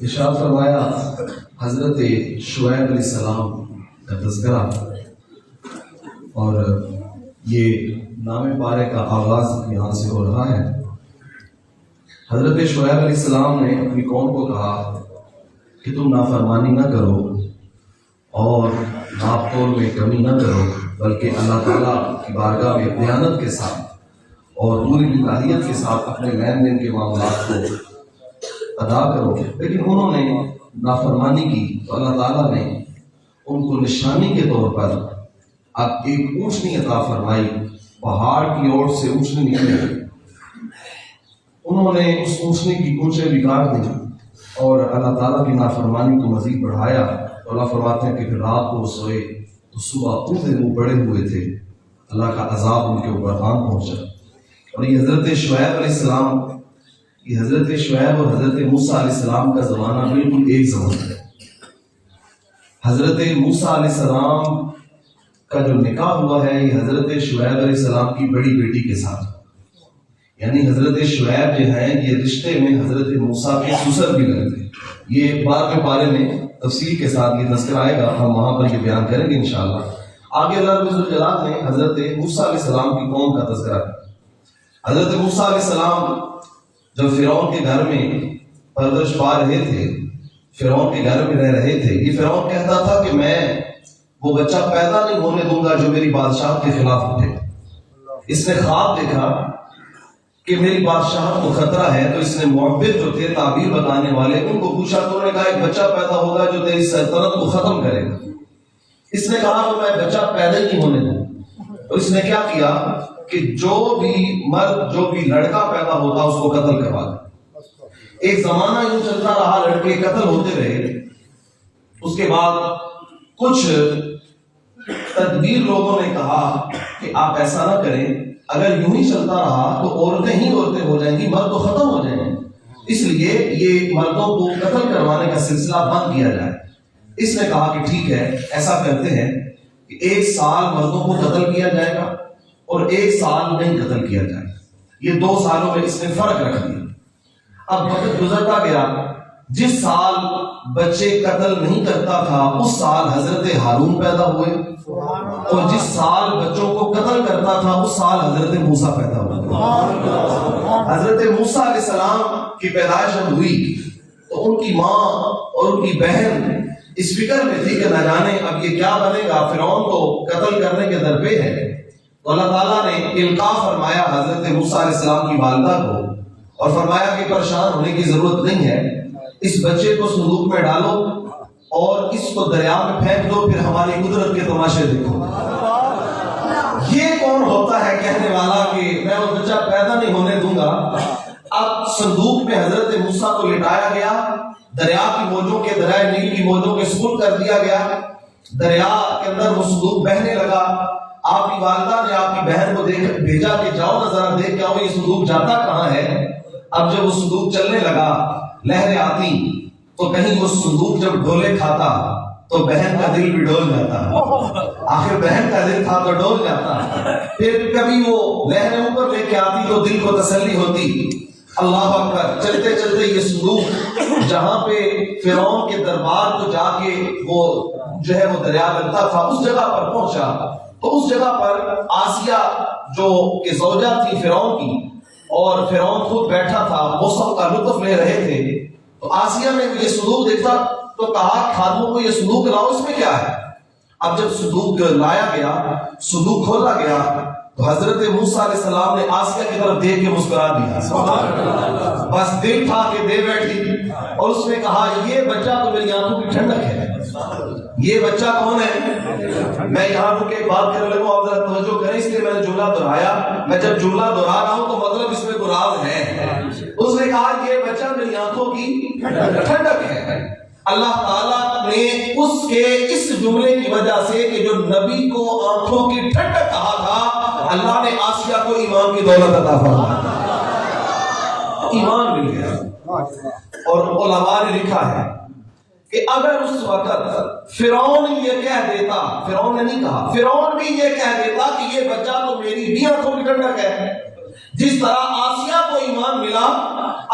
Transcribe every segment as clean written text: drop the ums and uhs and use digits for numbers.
ارشاد فرمایا حضرت شعیب علیہ السلام کا تذکرہ، اور یہ نام پارے کا آغاز یہاں سے ہو رہا ہے۔ حضرت شعیب علیہ السلام نے اپنی قوم کو کہا کہ تم نافرمانی نہ کرو اور ناپ تول میں کمی نہ کرو، بلکہ اللہ تعالیٰ کی بارگاہ میں دیانت کے ساتھ اور پوری للہیت کے ساتھ اپنے لین دین کے معاملات کو ادا کرو۔ لیکن انہوں نے نافرمانی کی تو اللہ تعالیٰ نے ان کو نشانی کے طور پر اب ایک اونچنی عطا فرمائی، پہاڑ کی اوٹ سے اونچنی نکلی، انہوں نے اس اونچنی کی اونچے بھی کاٹ دی اور اللہ تعالیٰ کی نافرمانی کو مزید بڑھایا۔ تو اللہ فرماتے ہیں کہ پھر رات کو سوئے تو صبح اونچے وہ بڑے ہوئے تھے، اللہ کا عذاب ان کے اوپر آن پہنچا۔ اور یہ حضرت شعیب علیہ السلام، یہ حضرت شعیب اور حضرت موسیٰ علیہ السلام کا زمانہ بالکل ایک زمانہ ہے۔ حضرت موسیٰ علیہ السلام کا جو نکاح ہوا ہے یہ حضرت شعیب علیہ السلام کی بڑی بیٹی کے ساتھ، یعنی حضرت شعیب جو ہیں یہ رشتے میں حضرت موسیٰ کے سسر بھی لگتے ہیں۔ یہ بعد میں پارے میں تفصیل کے ساتھ یہ تذکرہ آئے گا، ہم وہاں پر یہ بیان کریں گے انشاءاللہ۔ آگے اللہ رب الجلال نے حضرت موسیٰ علیہ السلام کی قوم کا تذکرہ کیا۔ حضرت موسیٰ علیہ السلام جب فرعون کے گھر میں پرورش پا رہے تھے، فرعون کے گھر میں رہ رہے تھے، یہ فرعون کہتا تھا کہ میں وہ بچہ پیدا نہیں ہونے دوں گا جو میری بادشاہت کے خلاف اٹھے۔ اس نے خواب دیکھا کہ میری بادشاہت کو خطرہ ہے، تو اس نے معبر جو تھے تعبیر بتانے والے ان کو پوچھا، تو انہوں نے کہا ایک بچہ پیدا ہوگا جو تیری سلطنت کو ختم کرے گا۔ اس نے کہا کہ میں بچہ پیدا ہی نہیں ہونے دوں۔ تو اس نے کیا کیا کہ جو بھی مرد جو بھی لڑکا پیدا ہوتا اس کو قتل کروا دیا۔ ایک زمانہ یوں چلتا رہا، لڑکے قتل ہوتے رہے۔ اس کے بعد کچھ تدبیر لوگوں نے کہا کہ آپ ایسا نہ کریں، اگر یوں ہی چلتا رہا تو عورتیں ہی عورتیں ہو جائیں گی، مرد تو ختم ہو جائیں گے، اس لیے یہ مردوں کو قتل کروانے کا سلسلہ بند کیا جائے۔ اس نے کہا کہ ٹھیک ہے، ایسا کرتے ہیں کہ 1 سال مردوں کو قتل کیا جائے گا اور 1 سال نہیں قتل کیا جائے گا۔ یہ 2 سالوں میں اس نے فرق رکھ دیا۔ اب وقت گزرتا گیا، جس سال بچے قتل نہیں کرتا تھا اس سال حضرت ہارون پیدا ہوئے، اور جس سال بچوں کو قتل کرتا تھا اس سال حضرت موسیٰ پیدا ہوئے۔ حضرت موسیٰ علیہ السلام کی پیدائش جب ہوئی تو ان کی ماں اور ان کی بہن اس فکر میں تھی کہ نہ جانے اب یہ کیا بنے گا، فرعون کو قتل کرنے کے درپے ہے۔ تو اللہ تعالیٰ نے القاء فرمایا حضرت موسیٰ علیہ السلام کی والدہ کو اور فرمایا کہ پریشان ہونے کی ضرورت نہیں ہے، اس بچے کو صندوق میں ڈالو اور اس کو دریا میں پھینک دو، پھر ہماری قدرت کے تماشے دیکھو۔ یہ کون ہوتا ہے کہنے والا کہ میں وہ بچہ پیدا نہیں ہونے دوں گا۔ اب صندوق میں حضرت موسیٰ کو لٹایا گیا، دریا کی موجوں کے، دریائے نیل کی موجوں کے سپرد کر دیا گیا، دریا کے اندر وہ صندوق بہنے لگا۔ آپ کی والدہ نے آپ کی بہن کو بھیجا کہ جاؤ نہ ذرا دیکھ کے آؤ یہ صندوق جاتا کہاں ہے۔ اب جب وہ صندوق چلنے لگا، لہریں آتی، تو کہیں وہ صندوق جب ڈولے کھاتا تو بہن کا دل بھی ڈول جاتا، آخر بہن کا دل تھا تو ڈول جاتا۔ پھر کبھی وہ لہریں اوپر لے کے آتی تو دل کو تسلی ہوتی۔ اللہ اکبر، چلتے چلتے یہ صندوق جہاں پہ فرعون کے دربار کو جا کے وہ جو ہے وہ دریا لگتا تھا اس جگہ پر پہنچا، تو اس جگہ پر آسیہ جو کہ زوجہ تھی فرعون کی، اور فرعون خود بیٹھا تھا، موسم کا لطف لے رہے تھے۔ تو آسیہ نے یہ صندوق دیکھا تو کہا خادموں کو یہ صندوق لاؤ، اس میں کیا ہے۔ اب جب صندوق لایا گیا، صندوق کھولا گیا، تو حضرت موسیٰ علیہ السلام نے آسیہ کی طرف دیکھ کے مسکرا دیا، بس دل تھا کہ دے بیٹھی، اور اس نے کہا یہ بچہ تو میری آنکھوں کی ٹھنڈک ہے۔ یہ بچہ کون ہے؟ میں یہاں رک کے بات کرنے لگوں، آپ ذرا توجہ کریں، اس لیے میں نے جملہ دہرایا۔ میں جب جملہ دہرا رہا ہوں تو مطلب اس میں کوئی راز ہے۔ اس نے کہا یہ بچہ میری آنکھوں کی ٹھنڈک ہے۔ اللہ تعالیٰ نے اس کے اس جملے کی وجہ سے کہ جو نبی کو آنکھوں کی ٹھنڈک کہا تھا، اللہ نے آسیہ کو ایمان کی دولت عطا فرمائی، ایمان مل گیا۔ اور علماء نے لکھا ہے کہ اگر اس وقت فرعون یہ کہہ دیتا، فرعون نے نہیں کہا، فرعون بھی یہ کہہ دیتا کہ یہ بچہ تو میری بھی آنکھوں کی ٹھنڈک ہے، جس طرح آسیہ کو ایمان ملا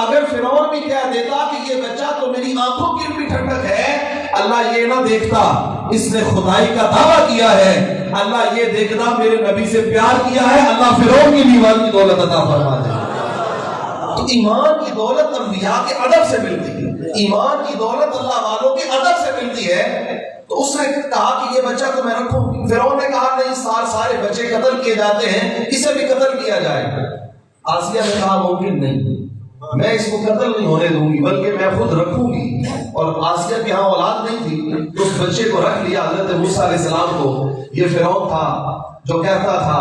اگر فرعون بھی کہہ دیتا کہ یہ بچہ تو میری آنکھوں کی بھی ٹھنڈک ہے، اللہ یہ نہ دیکھتا اس نے خدائی کا دعویٰ کیا ہے، اللہ یہ دیکھنا میرے نبی سے پیار کیا ہے، اللہ فرعون کی ایمان کی دولت عطا فرما دے۔ تو ایمان کی دولت انبیاء کے ادب سے ملتی ہے، ایمان کی دولت اللہ والوں کے ادب سے ملتی ہے۔ تو اس نے کہا کہ یہ بچہ تو میں رکھوں، فرعون نے کہا نہیں، سارے بچے قتل کیے جاتے ہیں، اسے بھی قتل کیا جائے۔ آسیہ نے کہا ممکن نہیں، میں اس کو قتل نہیں ہونے دوں گی بلکہ میں خود رکھوں گی۔ اور آسیہ کے ہاں اولاد نہیں تھی تو اس بچے کو رکھ لیا حضرت موسیٰ علیہ السلام کو۔ یہ فرعون تھا جو کہتا تھا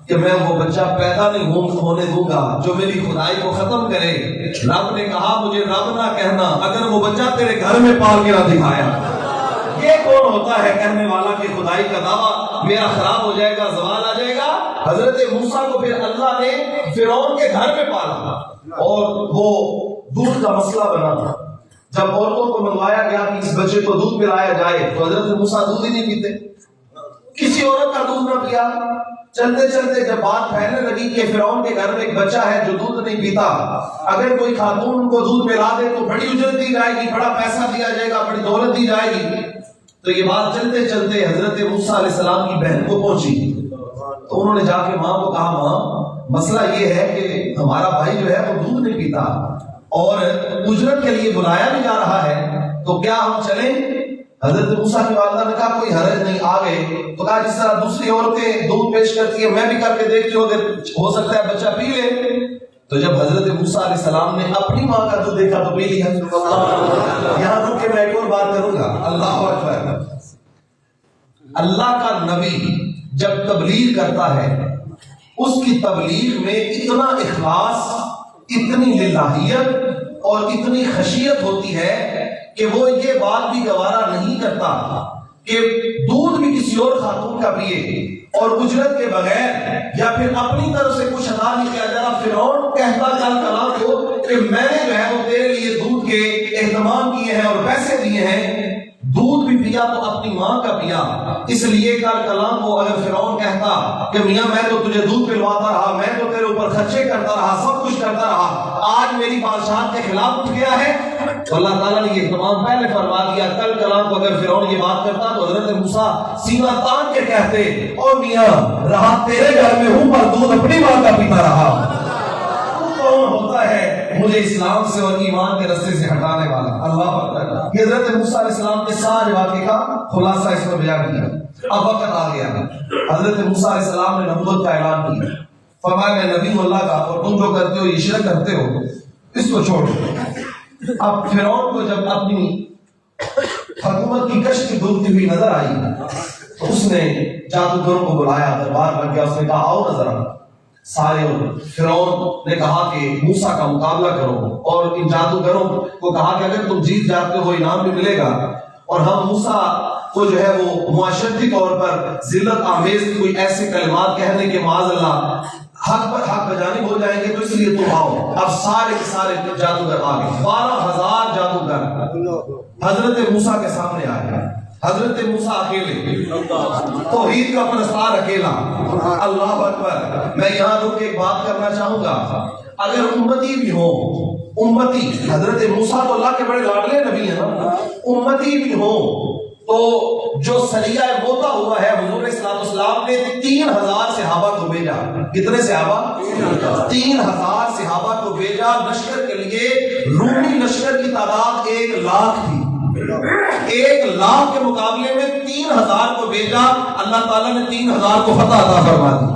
کہ میں وہ بچہ پیدا نہیں ہونے دوں گا جو میری خدائی کو ختم کرے۔ رب نے کہا مجھے رب نہ کہنا اگر وہ بچہ تیرے گھر میں پال کے نہ دکھایا۔ یہ کون ہوتا ہے کہنے والا کہ خدائی کا دعویٰ میرا خراب ہو جائے گا، زوال آ جائے گا؟ حضرت موسیٰ کو پھر اللہ نے فرعون کے گھر میں پالا اور وہ دودھ کا مسئلہ بنا تھا۔ جب عورتوں کو منگوایا گیا کہ اس بچے کو دودھ پلایا جائے تو حضرت موسیٰ دودھ ہی نہیں پیتے، کسی عورت کا دودھ نہ پیا۔ چلتے چلتے جب بات پھیلنے لگی کہ فرعون کے گھر میں ایک بچہ ہے جو دودھ نہیں پیتا، اگر کوئی خاتون کو دودھ پلا دے تو بڑی اجرت دی جائے گی، بڑا پیسہ دیا جائے گا، بڑی دولت دی جائے گی۔ تو یہ بات چلتے چلتے حضرت موسیٰ علیہ السلام کی بہن کو پہنچی تو انہوں نے جا کے ماں کو کہا ماں مسئلہ یہ ہے کہ ہمارا بھائی جو ہے وہ دودھ نہیں پیتا اور اجرت کے لیے بلایا بھی جا رہا ہے، تو کیا ہم چلیں؟ حضرت موسیٰ کی والدہ نے کہا کوئی حرج نہیں، آ گئے تو کہا جس طرح دوسری عورتیں دودھ پیش کرتی ہیں میں بھی کر کے دیکھتی ہوں، ہو سکتا ہے بچہ پی لے۔ تو جب حضرت موسیٰ علیہ السلام نے اپنی ماں کا دودھ دیکھا تو پی لیا۔ یہاں رک کے میں ایک اور بات کروں گا، اللہ اکبر۔ اللہ کا نبی جب تبلیغ کرتا ہے اس کی تبلیغ میں اتنا اخلاص، اتنی للہیت اور اتنی خشیت ہوتی ہے کہ وہ یہ بات بھی گوارا نہیں کرتا کہ دودھ بھی کسی اور خاتون کا پیے اور اجرت کے بغیر یا پھر اپنی طرف سے کچھ ادا نہیں کیا جا رہا۔ فرعون کہتا کل کلام کو کہ میں نے جو ہے وہ تیرے لیے دودھ کے اہتمام کیے ہیں اور پیسے دیے ہیں، دودھ بھی پیا تو اپنی ماں کا پیا۔ اس لیے کل کلام کو اگر فرعون کہتا کہ میاں میں تو تجھے دودھ پلواتا رہا، میں تو تیرے اوپر خرچے کرتا رہا، سب کچھ کرتا رہا، آج میری بادشاہت کے خلاف اٹھ گیا ہے، تو اللہ تعالیٰ نے یہ اہتمام پہلے فرما دیا۔ کل کلام کو اگر فرعون یہ بات کرتا تو حضرت موسیٰ سینہ تان کے کہتے او میاں رہا تیرے گھر میں ہوں پر دودھ اپنی ماں کا پیتا رہا۔ کون ہوتا ہے مجھے اسلام سے اور ایمان کے رستے سے ہٹانے والا؟ اللہ اکبر۔ یہ حضرت موسیٰ علیہ السلام کے سارے واقعے کا خلاصہ اس میں بیان کیا۔ اب وقت آ گیا، حضرت موسیٰ علیہ السلام نے نبوت کا اعلان کیا، فرمایا میں نبی ہوں اللہ کا اور تم جو کرتے ہو یہ شرک کرتے ہو، اس کو چھوڑ دو۔ اب فرعون کو جب اپنی حکومت کی کشتی ڈوبتی ہوئی نظر آئی تو اس نے جادوگروں کو بلایا، دربار لگ گیا، اس نے کہا آؤ نظر آؤ۔ سارے فرعون نے کہا کہ موسیٰ کا مقابلہ کرو اور ان جادوگروں کو کہا کہ اگر تم جیت جاتے ہو انعام بھی ملے گا اور ہم موسیٰ کو جو ہے وہ معاشرتی طور پر ذلت آمیز کوئی ایسے کلمات کہنے کے معاذ اللہ حق پر حق بجانب ہو جائیں گے، تو اس لیے تم آؤ۔ اب سارے کے سارے جادوگر آ گئے، 12,000 جادوگر حضرت موسیٰ کے سامنے آئے۔ حضرت موسیٰ اکیلے، توحید کا پرستار اکیلا۔ اللہ اکبر۔ میں یہاں رک کے ایک بات کرنا چاہوں گا، اگر امتی بھی ہو، امتی حضرت موسیٰ تو اللہ کے بڑے لاڈلے نبی ہیں نا، امتی بھی ہو تو جو سریہ موتا ہوا ہے حضور علیہ السلام نے 3,000 صحابہ کو بھیجا۔ کتنے صحابہ؟ 3,000 صحابہ کو بھیجا لشکر کے لیے۔ رومی لشکر کی تعداد 1,00,000 تھی، 1,00,000 کے مقابلے میں 3,000 کو بھیجا، اللہ تعالیٰ نے 3,000 کو فتح عطا فرما دی۔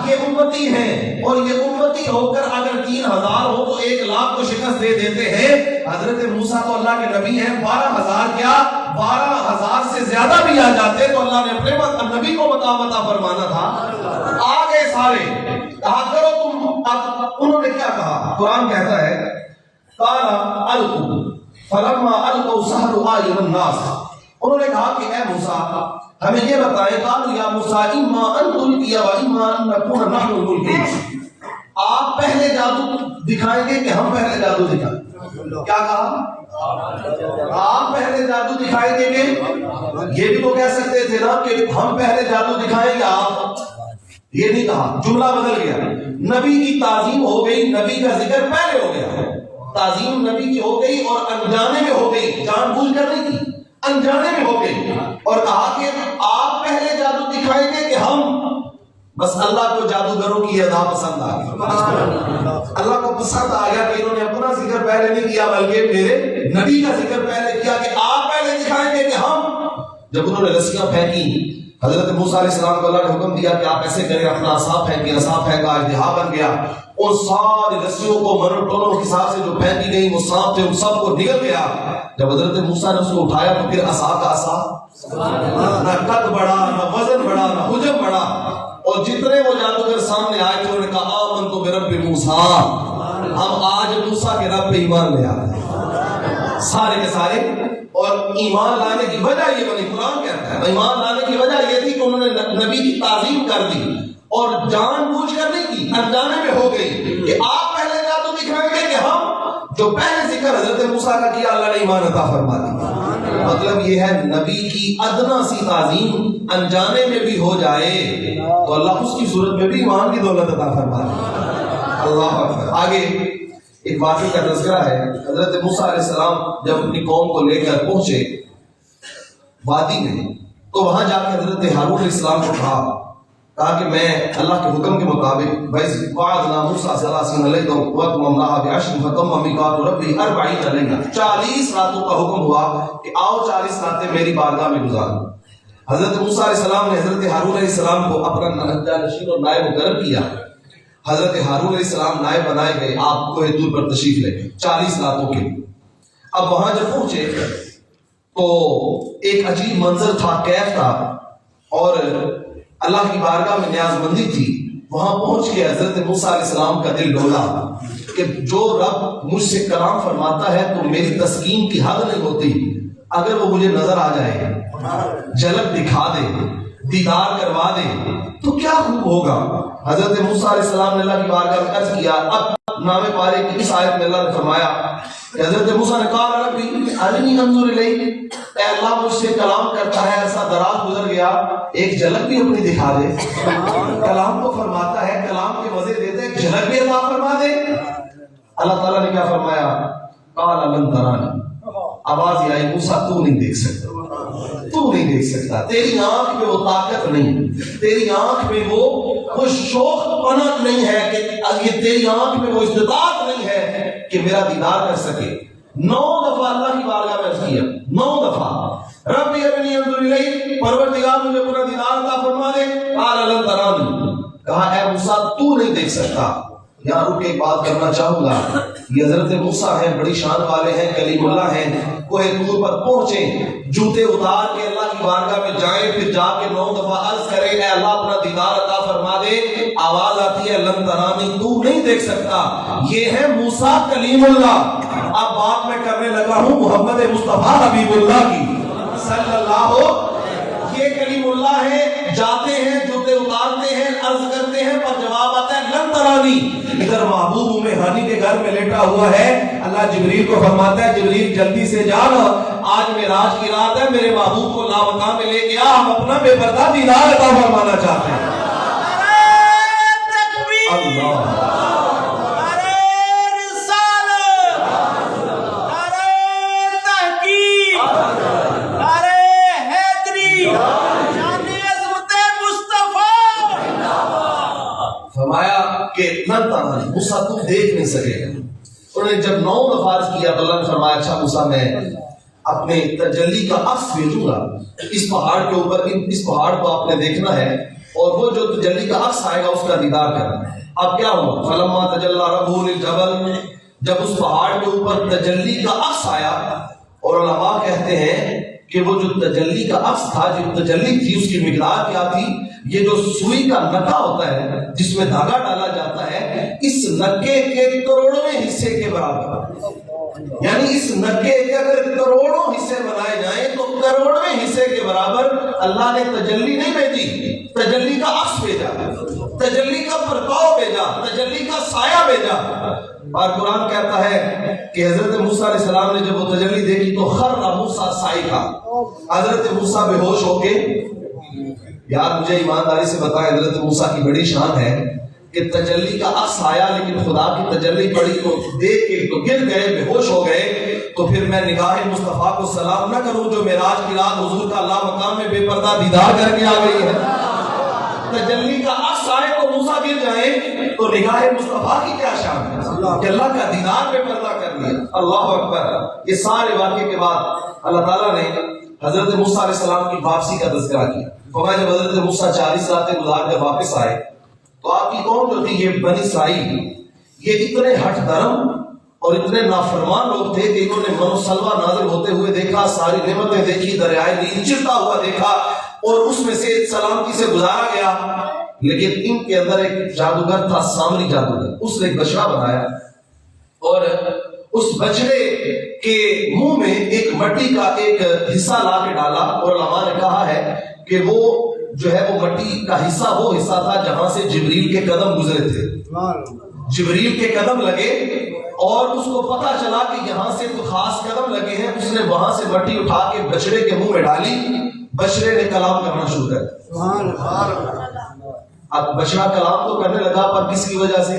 یہ امتی ہیں اور یہ امتی ہو کر اگر 3,000 ہو تو 1,00,000 کو شکست دے دیتے ہیں۔ حضرت موسیٰ تو اللہ کے نبی ہیں، 12,000 کیا 12,000 سے زیادہ بھی آ جاتے تو اللہ نے اپنے نبی کو مقام عطا فرمانا تھا۔ آ گئے سارے، کہا کرو تم۔ انہوں نے کیا کہا؟ قرآن کہتا ہے قال القوا فلما القوا سحروا اعین الناس۔ انہوں نے کہا کہ اے موسیٰ ہمیں یہ بتائیں، قالوا یا موسیٰ اما ان تلقی و اما ان نکون نحن الملقین۔ آپ پہلے جادو دکھائیں گے کہ ہم پہلے جادو دکھائیں؟ کیا کہا؟ آپ پہلے جادو دکھائیں گے کہ یہ بھی تو کہہ سکتے تھے نا کہ ہم پہلے جادو دکھائیں گے آپ۔ یہ نہیں کہا، جملہ بدل گیا، نبی کی تعظیم ہو گئی، نبی کا ذکر پہلے ہو گیا، تعظیم نبی کی ہو گئی اور انجانے میں ہو گئی، جان بوجھ کر نہیں کی، انجانے میں ہو گئی، اور کہا کہ آپ پہلے جادو دکھائیں گے کہ ہم؟ بس اللہ کو جادوگروں کی ادا پسند آ گئی، اللہ کو پسند آ گیا کہ انہوں نے اپنا ذکر پہلے نہیں کیا بلکہ میرے نبی کا ذکر پہلے کیا کہ آپ پہلے دکھائیں گے کہ ہم؟ جب انہوں نے رسیاں پھینکی، حضرت موسیٰ علیہ السلام کو اللہ نے حکم دیا کہ آپ ایسے کریں، اپنا عصا پھینکیں، عصا پھینکا، اژدہا بن گیا، اور ساری رسیوں کو مرن ٹولوں کے حساب سے جو پھینکی گئی وہ سانپ تھے ان سب کو نگل گیا۔ جب حضرت موسیٰ نے اس کو اٹھایا تو پھر عصا کا عصا، نہ قد بڑھا، نہ وزن بڑھا، نہ حجم بڑھا، اور جتنے وہ جادوگر سامنے آئے تھے انہوں نے کہا آمنت برب موسیٰ، ہم آج موسیٰ کے رب پہ ایمان لے آئے ہیں، سارے کے سارے۔ اور ایمان لانے کی وجہ یہ بنی، قرآن کہتا ہے ایمان لانے کی وجہ یہ تھی کہ انہوں نے نبی کی تعظیم کر دی اور جان بوجھ کر نہیں کی، انجانے میں ہو گئی کہ آپ پہلے جادو دکھائیں گے کہ ہم؟ جو پہلے ذکر حضرت موسیٰ کا کیا اللہ نے ایمان عطا فرما دی۔ مطلب یہ ہے نبی کی ادنا سی تعظیم انجانے میں بھی ہو جائے تو اللہ اس کی صورت میں بھی ایمان کی دولت عطا فرما دی۔ اللہ اکبر۔ آگے ایک واقعے کا تذکرہ ہے، حضرت موسیٰ علیہ السلام جب اپنی قوم کو لے کر پہنچے وادی میں تو وہاں جا کے حضرت ہارون علیہ السلام کو کہا کہ میں اللہ کے حکم کے مطابق وَإِذْ وَعَدْنَا مُوسَىٰ 30 لَيْلَةً وَأَتْمَمْنَاهَا بِعَشْرٍ فَتَمَّ مِيقَاتُ رَبِّهِ 40 لَيْلَةً، 40 راتوں کا حکم ہوا کہ آؤ 40 راتیں میری بارگاہ میں گزارو۔ حضرت موسیٰ علیہ السلام نے حضرت ہارون علیہ السلام کو اپنا جانشین اور نائب مقرر کیا، حضرت ہارون علیہ السلام نائب بنائے گئے، آپ کوہ طور پر تشریف لے گئے 40 راتوں کے۔ اب وہاں جب پہنچے تو ایک عجیب منظر تھا، کیف تھا، اور اللہ کی بارگاہ میں نیاز مندی تھی۔ وہاں پہنچ کے حضرت موسیٰ علیہ السلام کا دل ڈولا کہ جو رب مجھ سے کلام فرماتا ہے تو میری تسکین کی حد نہیں ہوتی، اگر وہ مجھے نظر آ جائے، جھلک دکھا دے، دیدار کروا دے تو کیا خوب ہوگا۔ حضرت موسیٰ علیہ السلام نے اللہ کی بارگاہ میں عرض کیا۔ اب نام پارے کی اس آیت میں اللہ نے فرمایا کہ حضرت موسیٰ نے کہا ربی ارنی انظر الیک، اے اللہ مجھ سے کلام کرتا ہے، ایسا دراز گزر گیا، ایک جھلک بھی اپنی دکھا دے۔ کلام کو فرماتا ہے، کلام کے مزے دیتے، ایک جھلک بھی عطا فرما دے۔ اللہ تعالیٰ نے کیا فرمایا؟ قال لن ترانی، آواز یہ آئی موسیٰ تو نہیں دیکھ سکتا، تو نہیں دیکھ سکتا، تیری آنکھ میں وہ طاقت نہیں، تیری آنکھ میں وہ شوق پنت نہیں ہے کہ یہ تیری آنکھ میں وہ استطاعت نہیں ہے کہ میرا دیدار کر سکے۔ 9 دفعہ اللہ کی بارگاہ میں عرض کیا، 9 دفعہ ربی ارنی انظر الیک، پروردگار مجھے اپنا دیدار عطا فرما دے۔ قال لن ترانی، کہا اے موسیٰ تو نہیں دیکھ سکتا۔ یہاں رک کے ایک بات کرنا چاہوں گا، یہ حضرت موسیٰ ہیں، بڑی شان والے ہیں، کلیم اللہ ہیں، کوہ طور پر پہنچے، جوتے اتار کے اللہ کی بارگاہ میں جائیں، پھر جا کے 9 دفعہ عرض کریں اے اللہ اپنا دیدار عطا فرما دے۔ آواز آتی ہے لن ترانی، تو نہیں دیکھ سکتا۔ یہ ہے موسیٰ کلیم اللہ۔ اب بات میں کرنے لگا ہوں محمد مصطفیٰ حبیب اللہ کی صلی اللہ، یہ کلیم اللہ ہے، جاتے ہیں جوتے اتارتے ہیں، عرض کرتے ہیں، پر جواب آتا ہے لن ترانی۔ ادھر محبوب ام ہانی کے گھر میں لیٹا ہوا ہے، اللہ جبریل کو فرماتا ہے جبریل جلدی سے جانا، آج معراج کی رات ہے، میرے محبوب کو لاوطا میں لے گیا، ہم اپنا بے پردہ دیدار عطا فرمانا چاہتے ہیں۔ اللہ فرمایا کہ لن ترانی، موسیٰ تم دیکھ نہیں سکے گا۔ انہوں نے جب 9 دفعہ عرض کیا تو اللہ نے فرمایا اچھا موسیٰ میں اپنے تجلی کا عکس بھیجوں گا اس پہاڑ کے اوپر، اس پہاڑ کو آپ نے دیکھنا ہے اور وہ جو تجلی کا عکس آئے گا اس کا دیدار کرنا ہے۔ اب کیا ہوا؟ فلما تجلی ربہ للجبل، جب اس پہاڑ کے اوپر تجلی کا عکس آیا، اور علماء کہتے ہیں کہ وہ جو تجلی کا عکس تھا، جو تجلی تھی اس کی مقدار کیا تھی؟ یہ جو سوئی کا نکا ہوتا ہے جس میں دھاگا ڈالا جاتا ہے، اس نکے کے کروڑویں حصے کے برابر، یعنی اس نکے کے اگر کروڑوں حصے بنائے جائیں تو کروڑویں حصے کے برابر اللہ نے تجلی نہیں بھیجی، تجلی کا عکس بھیجا، تجلی کا پرتاؤ بھیجا، تجلی کا سایہ بھیجا۔ اور قرآن کہتا ہے کہ حضرت موسیٰ علیہ السلام نے جب وہ تجلی دیکھی تو خر موسیٰ صائقا، حضرت موسیٰ بے ہوش ہو کے یار مجھے ایمانداری سے بتائیں، حضرت موسیٰ کی بڑی شان ہے کہ تجلی کا عکس آیا لیکن خدا کی تجلی پڑی تو دیکھ کے تو گر گئے، بے ہوش ہو گئے، تو پھر میں نگاہ مصطفیٰ کو سلام نہ کروں جو معراج کی رات حضور کا اللہ مقام میں بے پردہ دیدار کر کے آ گئی ہے؟ تجلی کا عکس آئے تو موسیٰ گر جائیں تو نگاہ مصطفیٰ کی کیا شان ہے کہ اللہ کا دیدار بے پردہ کر لیا۔ اللہ اکبر۔ یہ سارے واقعے کے بعد اللہ تعالیٰ نے حضرت موسیٰ علیہ السلام کی واپسی کا تذکرہ کیا۔ فرمایا جب حضرت موسیٰ 40 راتیں گزار کر واپس آئے تو آپ کی قوم جو تھی یہ بنی اسرائیل، یہ اتنے ہٹ درم اور اتنے نافرمان لوگ تھے کہ انہوں نے من و سلوہ نازل ہوتے ہوئے دیکھا، ساری نعمتیں دیکھی، دریائے نیل چلتا ہوا دیکھا اور اس میں سے سلامتی سے گزارا گیا، لیکن ان کے اندر ایک جادوگر تھا، سامری جادوگر، اس نے ایک بچڑا بنایا اور اس بچڑے کے منہ میں ایک مٹی کا ایک حصہ لا کے ڈالا، اور علماء نے کہا ہے کہ وہ جو ہے وہ مٹی کا حصہ وہ حصہ تھا جہاں سے جبریل کے قدم گزرے تھے۔ جبریل کے قدم لگے اور اس کو پتا چلا کہ یہاں سے تو خاص قدم لگے ہیں، اس نے وہاں سے مٹی اٹھا کے بچڑے کے منہ میں ڈالی، بچڑے نے کلام کرنا شروع کر دیا۔ اب بچڑا کلام تو کرنے لگا پر کس کی وجہ سے؟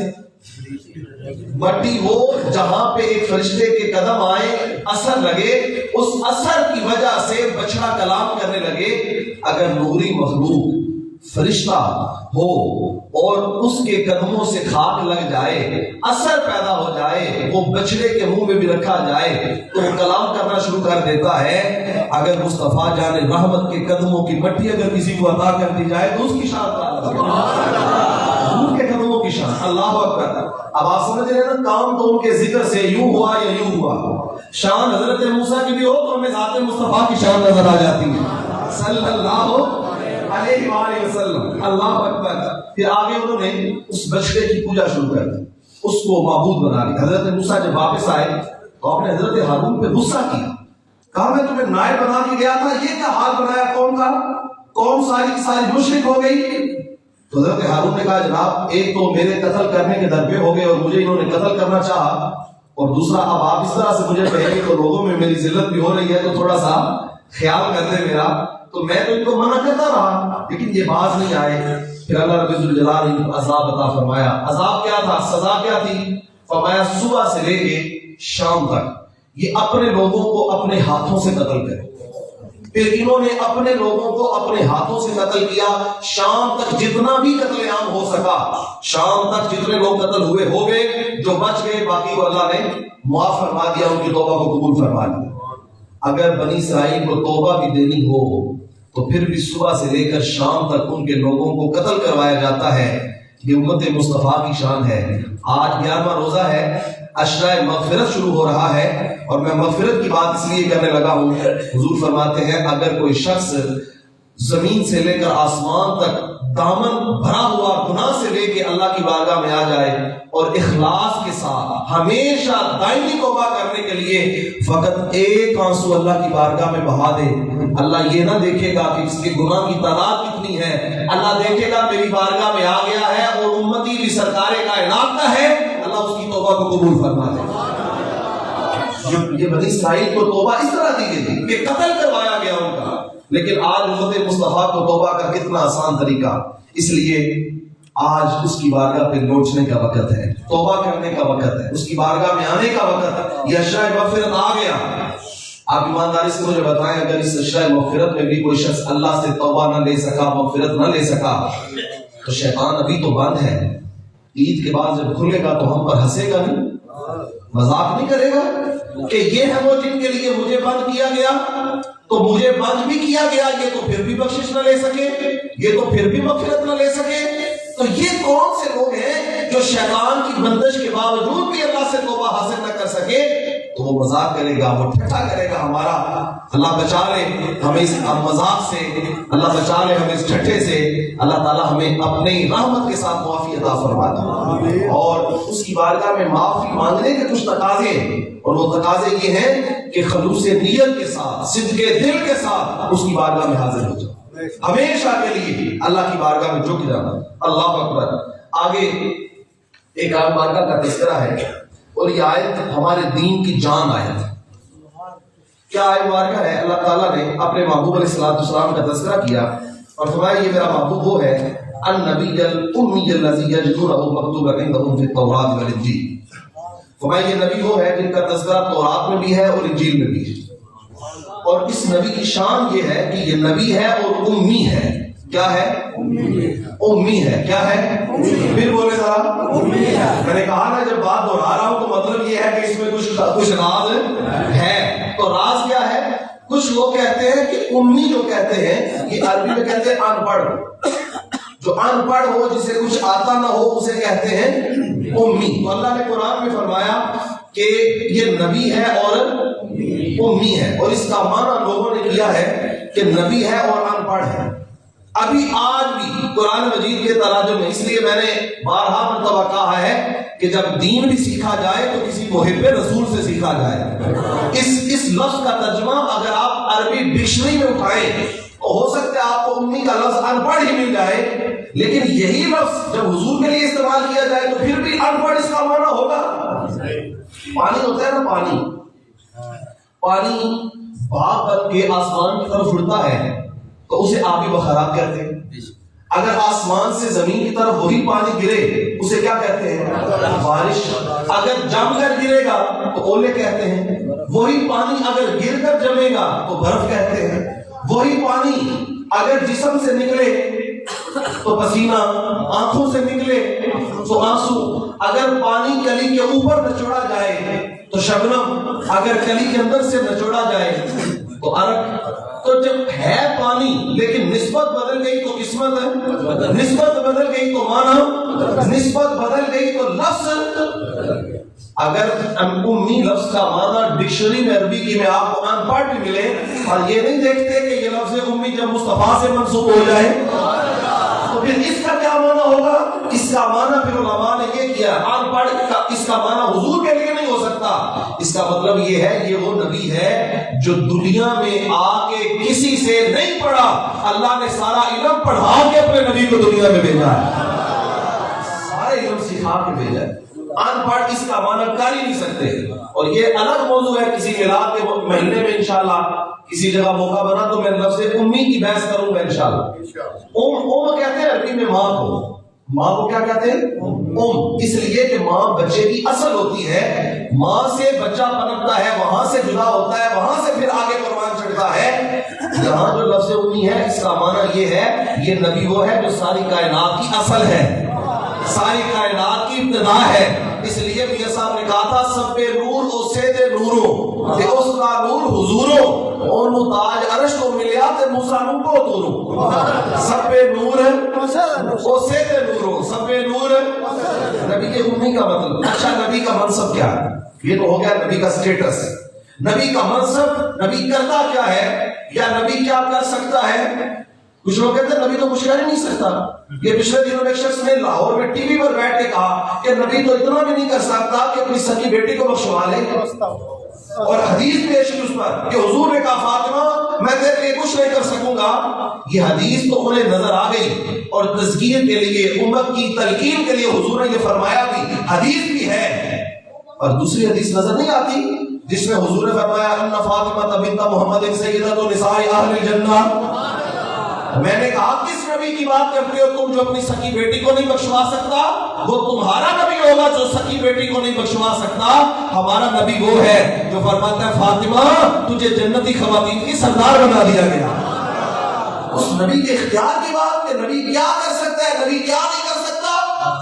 مٹی وہ جہاں پہ ایک فرشتے کے قدم آئے، اثر لگے، اس اثر کی وجہ سے بچڑا کلام کرنے لگے۔ اگر نوری مخلوق فرشتہ ہو اور اس کے قدموں سے خاک لگ جائے، اثر پیدا ہو جائے، وہ بچڑے کے منہ میں بھی رکھا جائے تو وہ کلام کرنا شروع کر دیتا ہے۔ اگر مصطفیٰ جان رحمت کے قدموں کی مٹی اگر کسی کو عطا کر دی جائے تو اس کی شان کے قدموں کی شان۔ اللہ اکبر۔ اب آپ سمجھ رہے ہیں نا، کام تو ان کے ذکر سے یوں ہوا یا یوں ہوا۔ شان حضرت موسیٰ کی بھی ہو تو ہمیں ذات مصطفیٰ کی شان نظر آ جاتی ہے صلی اللہ علیہ وآلہ وسلم۔ اللہ اکبر۔ پھر آگے انہوں نے اس بچڑے کی پوجا شروع کر دی، اس کو معبود بنا لی۔ حضرت موسیٰ جب واپس آئے تو آپ نے حضرت ہارون پہ غصہ کیا، کہا میں تمہیں نائب بنا کے گیا تھا، یہ کیا حال بنایا قوم کا، قوم ساری کی ساری مشرک ہو گئی۔ تو حضرت ہارون نے کہا جناب ایک تو میرے قتل کرنے کے درپے ہو گئے اور مجھے انہوں نے قتل کرنا چاہا، اور دوسرا اب آپ اس طرح سے مجھے کہیں گے تو لوگوں میں میری ذلت بھی ہو رہی ہے، تو تھوڑا سا خیال کر دے میرا۔ تو میں تو ان کو منع کرتا رہا لیکن یہ باز نہیں آئے۔ پھر اللہ رب الجلال نے عذاب عطا فرمایا۔ عذاب کیا تھا، سزا کیا تھی؟ فرمایا صبح سے لے کے شام تک یہ اپنے لوگوں کو اپنے ہاتھوں سے قتل کرے۔ پھر انہوں نے اپنے لوگوں کو اپنے ہاتھوں سے قتل کیا، شام تک جتنا بھی قتل عام ہو سکا، شام تک جتنے لوگ قتل ہوئے ہو گئے، جو بچ گئے باقی کو اللہ نے معاف فرما دیا، ان کی توبہ کو قبول فرما دیا۔ اگر بنی اسرائیل کو توبہ بھی دینی ہو تو پھر بھی صبح سے لے کر شام تک ان کے لوگوں کو قتل کروایا جاتا ہے۔ یہ امت مصطفیٰ کی شان ہے۔ آج 11واں روزہ ہے، عشرہ مغفرت شروع ہو رہا ہے، اور میں مغفرت کی بات اس لیے کرنے لگا ہوں، حضور فرماتے ہیں اگر کوئی شخص زمین سے لے کر آسمان تک دامن بھرا ہوا گناہ سے لے کے اللہ کی بارگاہ میں آ جائے اور اخلاص کے ساتھ ہمیشہ دائمی توبہ کرنے کے لیے فقط ایک آنسو اللہ کی بارگاہ میں بہا دے، اللہ یہ نہ دیکھے گا کہ اس کے گناہ کی تعداد کتنی ہے، اللہ دیکھے گا میری بارگاہ میں آ گیا ہے اور امتی بھی سرکار کائنات کا ہے، اللہ اس کی توبہ کو قبول فرما دے۔ یہ بنی اسرائیل کو توبہ اس طرح دی گئی تھی کہ قتل کروایا گیا ان کا، لیکن آج امت مصطفیٰ کو توبہ کا کتنا آسان طریقہ۔ اس لیے آج اس کی بارگاہ پہ لوٹنے کا وقت ہے، توبہ کرنے کا وقت ہے، اس کی بارگاہ میں آنے کا وقت ہے۔ یہ عشرہ مغفرت آ گیا۔ آپ ایمانداری سے مجھے بتائیں اگر اس عشرہ مغفرت میں بھی کوئی شخص اللہ سے توبہ نہ لے سکا، مغفرت نہ لے سکا، تو شیطان ابھی تو بند ہے، عید کے بعد جب کھلے گا تو ہم پر ہنسے گا نہیں، مذاق نہیں کرے گا کہ یہ ہے وہ جن کے لیے مجھے بند کیا گیا، تو مجھے بند بھی کیا گیا، یہ تو پھر بھی بخشش نہ لے سکے، یہ تو پھر بھی مغفرت نہ لے سکے۔ تو یہ کون سے لوگ ہیں جو شیطان کی بندش کے باوجود بھی اللہ سے توبہ حاصل نہ کر سکے؟ تو وہ مذاق کرے گا، وہ ٹھٹھا کرے گا ہمارا۔ اللہ بچا لے ہمیں اس مذاق سے، اللہ بچا لے ہمیں اس ٹھٹھے سے۔ اللہ تعالیٰ ہمیں اپنی رحمت کے ساتھ معافی عطا فرما دے، اور اس کی بارگاہ میں معافی مانگنے کے کچھ تقاضے، اور وہ تقاضے یہ ہیں کہ خلوص نیت کے ساتھ، صدق دل کے ساتھ اس کی بارگاہ میں حاضر ہو جاؤ، ہمیشہ کے لیے اللہ کی بارگاہ میں جھک جانا۔ اللہ اکبر۔ آگے ایک آیت بارگاہ کا تذکرہ ہے، اور یہ آیت ہمارے دین کی جان آیت ہے۔ کیا آیت بارگاہ ہے؟ اللہ تعالیٰ نے اپنے محبوب علیہ السلام کا تذکرہ کیا اور فرمایا یہ میرا محبوب وہ ہے النبی الامی الذی یجدونہ مکتوبا عندہم فی التوراۃ والانجیل. فرمایا یہ نبی وہ ہے جن کا تذکرہ تورات میں بھی ہے اور انجیل میں بھی ہے. اور اس نبی کی شان یہ ہے کہ یہ نبی ہے اور امی ہے. کیا ہے؟ امی ہے. کیا ہے؟ پھر بولے ذرا امی ہے. میں نے کہا نا جب بات دہرا رہا ہوں تو مطلب یہ ہے کہ اس میں کچھ راز ہے. تو راز کیا ہے؟ کچھ لوگ کہتے ہیں کہ امی جو کہتے ہیں یہ عربی میں کہتے ہیں ان پڑھ. جو ان پڑھ ہو جسے کچھ آتا نہ ہو اسے کہتے ہیں امی. تو اللہ نے قرآن میں فرمایا کہ یہ نبی ہے اور امی ہے. اور اس کا معنی لوگوں نے کیا ہے کہ نبی ہے اور ان پڑھ ہے. ابھی آج بھی قرآن مجید کے تراجم میں، اس لیے میں نے بارہا مرتبہ کہا ہے کہ جب دین بھی سیکھا جائے تو کسی محب رسول سے سیکھا جائے. اس لفظ کا ترجمہ اگر آپ عربی ڈکشنری میں اٹھائیں تو ہو سکتا ہے آپ کو امی کا لفظ ان پڑھ ہی مل جائے، لیکن یہی لفظ جب حضور کے لیے استعمال کیا جائے تو پھر بھی ان پڑھ اس کا معنی ہوگا. پانی ہوتا ہے نا، پانی بھاپ بن کے آسمان کی طرف اڑتا ہے تو اسے آبی بخارات کہتے ہیں. اگر آسمان سے زمین کی طرف وہی پانی گرے اسے کیا کہتے ہیں؟ بارش. اگر جم کر گرے گا تو اولے کہتے ہیں. وہی پانی اگر گر کر جمے گا تو برف کہتے ہیں. وہی پانی اگر جسم سے نکلے تو پسینہ، آنکھوں سے نکلے تو آنسو. اگر پانی کلی کے اوپر نچوڑا جائے تو شبنم، اگر کلی کے اندر سے نچوڑا جائے تو عرق. تو جب ہے پانی لیکن نسبت بدل گئی تو قسمت ہے، نسبت بدل گئی تو معنی، نسبت بدل گئی تو لفظ. اگر امی لفظ کا معنی ڈکشنری میں عربی کی میں آپ کو ان پڑھ بھی ملے اور یہ نہیں دیکھتے کہ یہ لفظ امی جب مصطفیٰ سے منسوب ہو جائے تو پھر اس کا کیا معنی ہوگا؟ اس کا معنی پھر علماء نے یہ کیا، ان پڑھ کا اس کا معنی حضور کے لیے نہیں ہو سکتا. اس کا مطلب یہ ہے یہ وہ نبی ہے جو دنیا میں آ کے کسی سے نہیں پڑھا. اللہ نے سارا علم پڑھا کے اپنے نبی کو دنیا میں بھیجا ہے، سارے علم سکھا کے بھیجا ہے. ان پڑھ اس کا معنی کر ہی نہیں سکتے. اور یہ الگ موضوع ہے، کسی میلاد کے مہینے میں انشاءاللہ کسی جگہ موقع بنا تو میں لفظ امی کی بحث کروں گا انشاءاللہ. ام کہتے ہیں عربی میں ماں کو. ماں کو کیا کہتے ہیں؟ ام. اس لیے کہ ماں بچے کی اصل ہوتی ہے. ماں سے بچہ پنپتا ہے، وہاں سے جدا ہوتا ہے، وہاں سے پھر آگے قربان چڑھتا ہے. یہاں جو لفظ امی ہے اس کا معنی یہ ہے یہ نبی وہ ہے جو ساری کائنات کی اصل ہے، ساری کائنات کی ابتدا ہے. اس لیے میاں صاحب نے کہا تھا سب پہ نور او سے دے نورو کہ اس کا نور حضورو اونو تاج عرش کو ملیا تے موسیٰ نو کو تورو. سب پہ نور او سے دے نورو، سب پہ نور. نبی کے امی کا مطلب. اچھا نبی کا منصب کیا ہے؟ یہ تو ہو گیا نبی کا سٹیٹس. نبی کا منصب، نبی کرتا کیا ہے یا نبی کیا کر سکتا ہے. کچھ لوگ کہتے ہیں نبی تو کچھ کر ہی نہیں سکتا. یہ پچھلے دنوں میں ایک شخص نے لاہور میں ٹی وی پر بیٹھ کے کہا کہ نبی تو اتنا بھی نہیں کر سکتا کہ اپنی سکی بیٹی کو بخشوا لے. اور حدیث پیش کی اس پر کہ حضور نے کہا فاطمہ میں تیرے لیے کچھ نہیں کر سکوں گا. یہ حدیث تو انہیں نظر آ گئی اور تذکیر کے لیے، امت کی تلقین کے لیے حضور نے یہ فرمایا بھی، حدیث بھی ہے. اور دوسری حدیث نظر نہیں آتی جس میں حضور نے فرمایا ان فاطمہ بنت محمد سیدۃ نساء اہل الجنہ. میں نے کہا کس نبی کی بات کرتے ہو تم جو اپنی سکی بیٹی کو نہیں بخشوا سکتا؟ وہ تمہارا نبی ہوگا جو سکی بیٹی کو نہیں بخشوا سکتا. ہمارا نبی وہ ہے جو فرماتا ہے فاطمہ تجھے جنتی خواتین کی سردار بنا دیا گیا. اس نبی کے اختیار کی بات کہ نبی کیا کر سکتا ہے، نبی کیا نہیں کر سکتا.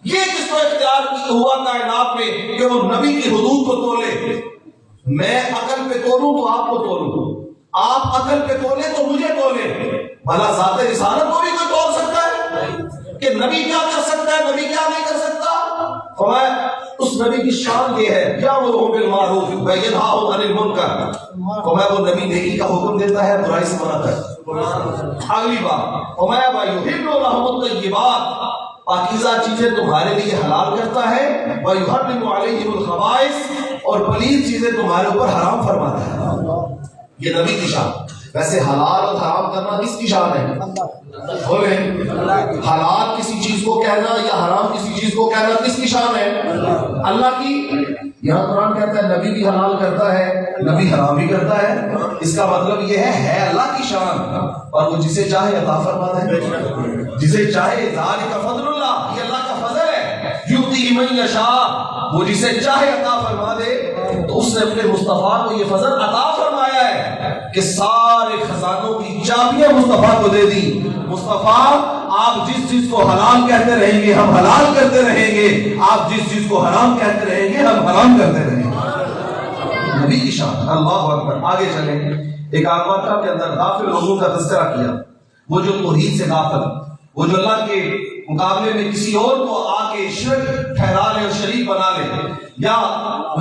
یہ کس کو اختیار ہوا کائنات میں کہ وہ نبی کی حدود کو تولے. میں عقل پہ تولوں تو آپ کو تولوں، آپ عقل پہ تولے تو مجھے تولے. بھلا ذات رسالت کو بھی کوئی تول سکتا ہے کہ نبی کیا کر سکتا ہے، نبی کیا نہیں کر سکتا. فرمایا اس نبی کی شان یہ ہے یامرهم بالمعروف وینہاهم عن المنکر. فرمایا وہ نبی نیکی کا حکم دیتا ہے، برائی سے منع کرتا. اگلی بات فرمایا ویحل لهم الطیبات، پاکیزہ چیزیں تمہارے لیے حلال کرتا ہے، ویحرم علیہم الخبائث، اور پلید چیزیں تمہارے اوپر حرام فرماتا ہے. یہ نبی کی شان. ویسے حلال اور حرام کرنا کس کی شان ہے؟ بولے حلال کسی چیز کو کہنا یا حرام کسی چیز کو کہنا کس کی شان ہے؟ اللہ کی. یہاں قرآن کہتا ہے نبی بھی حلال کرتا ہے، نبی حرام بھی کرتا ہے۔ اس کا مطلب یہ ہے اللہ کی شان، اور وہ جسے چاہے عطا فرماتا ہے، جسے چاہے۔ ذالک فضل اللہ، یہ اللہ کا فضل ہے، یؤتی من یشاء، وہ جسے چاہے عطا فرما دے۔ تو اس نے اپنے مصطفیٰ کو یہ فضل عطا فرمایا ہے کہ سارے خزانوں کی چابیاں مصطفیٰ کو دے دی۔ مصطفیٰ آپ جس چیز کو حلال کہتے رہیں گے ہم حلال کرتے رہیں گے، آپ جس چیز کو حرام کہتے رہیں گے ہم حرام کرتے رہیں گے۔ نبی کی شان، اللہ اکبر۔ آگے چلیں، ایک آگماتا کے اندر غافل لوگوں کا تذکرہ کیا، وہ جو توحید سے غافل، وہ جو اللہ کے مقابلے میں کسی اور کو آ کے شرک ٹھہرا لے اور شریک بنا لے، یا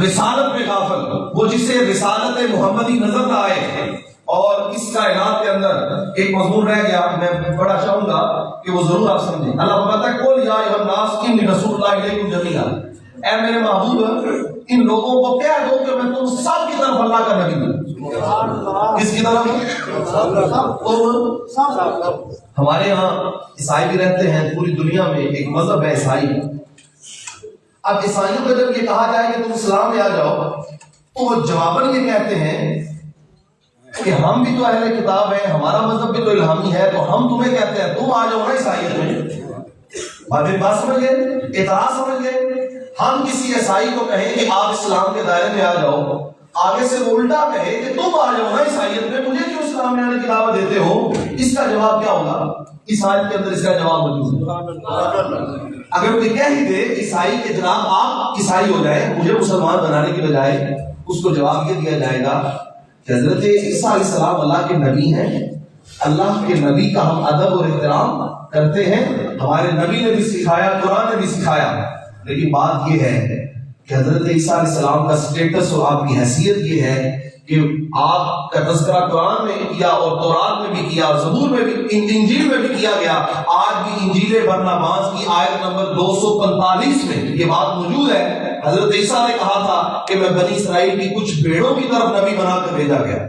رسالت میں غافل، وہ جسے رسالت محمدی نظر نہ آئے۔ اور اس کائنات کے اندر ایک مضمون رہ گیا، میں بڑا چاہوں گا کہ وہ ضرور آپ سمجھیں۔ اللہ فرماتا ہے قل یا ایھا الناس انی رسول اللہ الیکم جمیعا، اے میرے محبوب ان لوگوں کو کہہ دو کہ میں تم سب کی طرف اللہ کا نبی ہوں۔ کس کی طرف؟ ہمارے ہاں عیسائی بھی رہتے ہیں، پوری دنیا میں ایک مذہب ہے عیسائی۔ اب عیسائیوں کو جب یہ کہا جائے کہ تم اسلام میں آ جاؤ تو وہ جواباً یہ کہتے ہیں کہ ہم بھی تو اہل کتاب ہیں، ہمارا مذہب بھی تو الہامی ہے، تو ہم تمہیں کہتے ہیں تم آ جاؤ نا عیسائیت میں۔ بات سمجھ گئے؟ اعتراض سمجھ گئے؟ ہم کسی عیسائی کو کہیں کہ آپ اسلام کے دائرے میں آ جاؤ، آگے سے وہ الٹا کہے کہ تم آ جاؤ نا عیسائیت میں، مجھے کیوں اسلام میں آنے کی دعوت دیتے ہو؟ اس کا جواب کیا ہوگا؟ عیسائیت کے اندر اس کا جواب موجود ہے۔ اگر کوئی کہہ ہی دے عیسائی کہ جناب آپ عیسائی ہو جائیں، مجھے مسلمان بنانے کی بجائے اس کو جواب یہ دیا جائے گا کہ حضرت عیسیٰ علیہ السلام اللہ کے نبی ہیں، اللہ کے نبی کا ہم ادب اور احترام کرتے ہیں، ہمارے نبی نے بھی سکھایا، قرآن نے بھی سکھایا، لیکن بات یہ ہے کہ حضرت عیسیٰ علیہ السلام کا سٹیٹس اور آپ کی حیثیت یہ ہے کہ آپ کا تذکرہ قرآن میں کیا اور تورات میں بھی کیا اور زبور میں بھی، انجیل میں بھی کیا گیا۔ آج بھی انجیل برناباس کی آیت نمبر 245 میں یہ بات موجود ہے، حضرت عیسیٰ نے کہا تھا کہ میں بنی اسرائیل کی کچھ بھیڑوں کی طرف نبی بنا کر بھیجا گیا۔